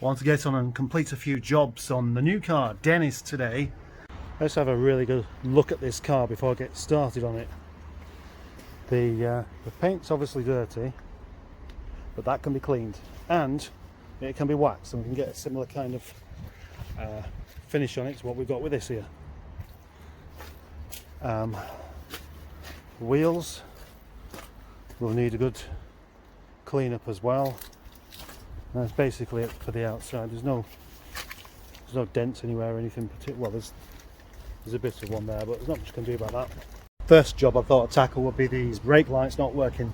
want to get on and complete a few jobs on the new car, Dennis, today. Let's have a really good look at this car before I get started on it. The paint's obviously dirty, but that can be cleaned, and it can be waxed, and we can get a similar kind of finish on it to what we've got with this here. Wheels will need a good clean up as well. And that's basically it for the outside. There's no dents anywhere or anything particular. Well, there's a bit of one there, but there's not much you can do about that. First job I thought I'd tackle would be these brake lights not working,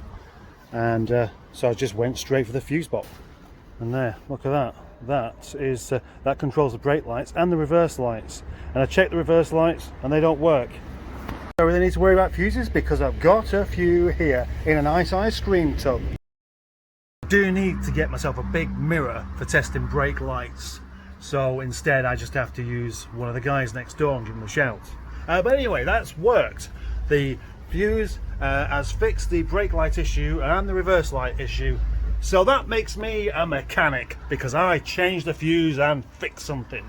and so I just went straight for the fuse box. And there, look at that. That controls the brake lights and the reverse lights. And I checked the reverse lights and they don't work. I don't really need to worry about fuses because I've got a few here in a nice ice cream tub. I do need to get myself a big mirror for testing brake lights, so instead I just have to use one of the guys next door and give them a shout. But anyway, that's worked. The fuse has fixed the brake light issue and the reverse light issue, so that makes me a mechanic because I changed the fuse and fixed something.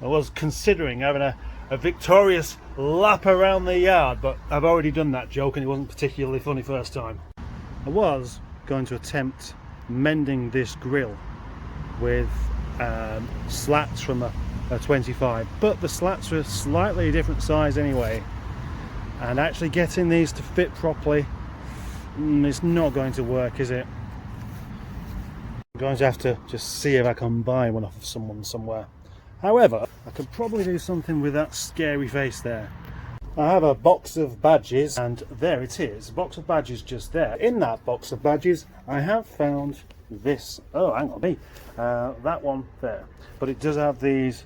I was considering having a victorious lap around the yard, but I've already done that joke and it wasn't particularly funny first time. I was going to attempt mending this grille with slats from a 25, but the slats are a slightly different size anyway, and actually getting these to fit properly, it's not going to work, is it? I'm going to have to just see if I can buy one off of someone somewhere. However, I could probably do something with that scary face there. I have a box of badges, and there it is, a box of badges just there. In that box of badges I have found this, oh hang on me, that one there, but it does have these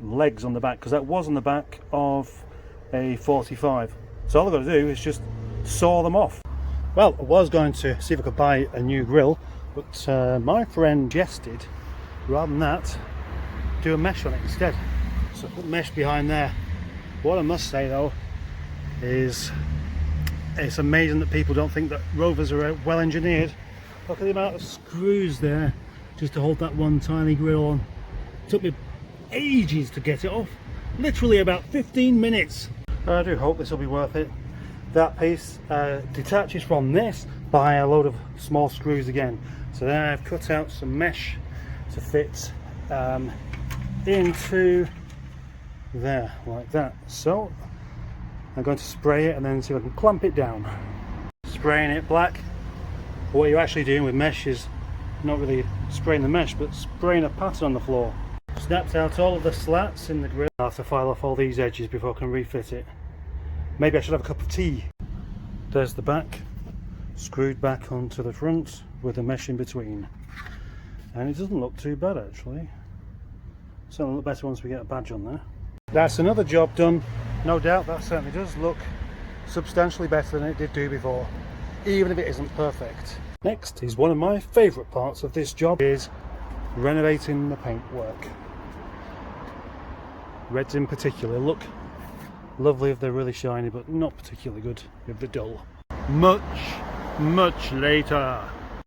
legs on the back because that was on the back of a 45, so all I've got to do is just saw them off. Well, I was going to see if I could buy a new grill, but my friend suggested, rather than that, do a mesh on it instead. So put mesh behind there. What I must say though is it's amazing that people don't think that Rovers are well engineered. Look at the amount of screws there just to hold that one tiny grill on. It took me ages to get it off, literally about 15 minutes. I do hope this will be worth it. That piece detaches from this by a load of small screws again. So then I've cut out some mesh to fit into there like that. So I'm going to spray it and then see if I can clamp it down. Spraying it black. What you're actually doing with mesh is not really spraying the mesh, but spraying a pattern on the floor. Snapped out all of the slats in the grill. I'll have to file off all these edges before I can refit it. Maybe I should have a cup of tea. There's the back, screwed back onto the front with the mesh in between. And it doesn't look too bad actually. It's going to look better once we get a badge on there. That's another job done. No doubt that certainly does look substantially better than it did do before, even if it isn't perfect. Next is one of my favourite parts of this job, is renovating the paintwork. Reds in particular look lovely if they're really shiny, but not particularly good if they're dull. Much later.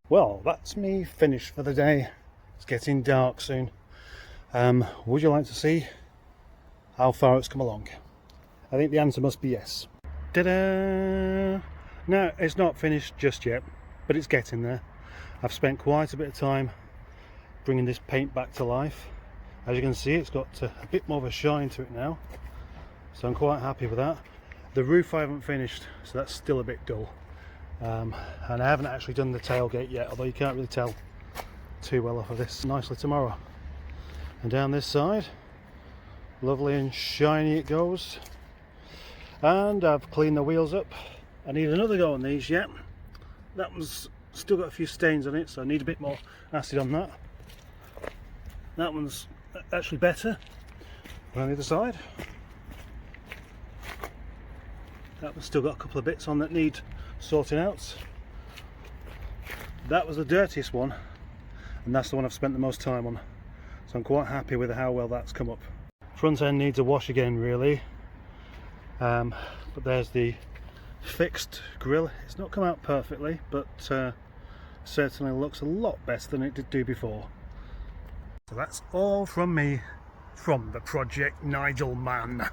Well, that's me finished for the day. It's getting dark soon. Would you like to see how far it's come along? I think the answer must be yes. Ta-da! No, it's not finished just yet, but it's getting there. I've spent quite a bit of time bringing this paint back to life. As you can see, it's got a bit more of a shine to it now, so I'm quite happy with that. The roof I haven't finished, so that's still a bit dull. And I haven't actually done the tailgate yet, although you can't really tell too well off of this. Nicely tomorrow. And down this side, lovely and shiny it goes. And I've cleaned the wheels up. I need another go on these yet. That one's still got a few stains on it, so I need a bit more acid on that. That one's actually better. And on the other side, that one's still got a couple of bits on that need sorting out. That was the dirtiest one, and that's the one I've spent the most time on, so I'm quite happy with how well that's come up. Front end needs a wash again really, but there's the fixed grille. It's not come out perfectly, but certainly looks a lot better than it did do before. So that's all from me, from the Project Nigel man.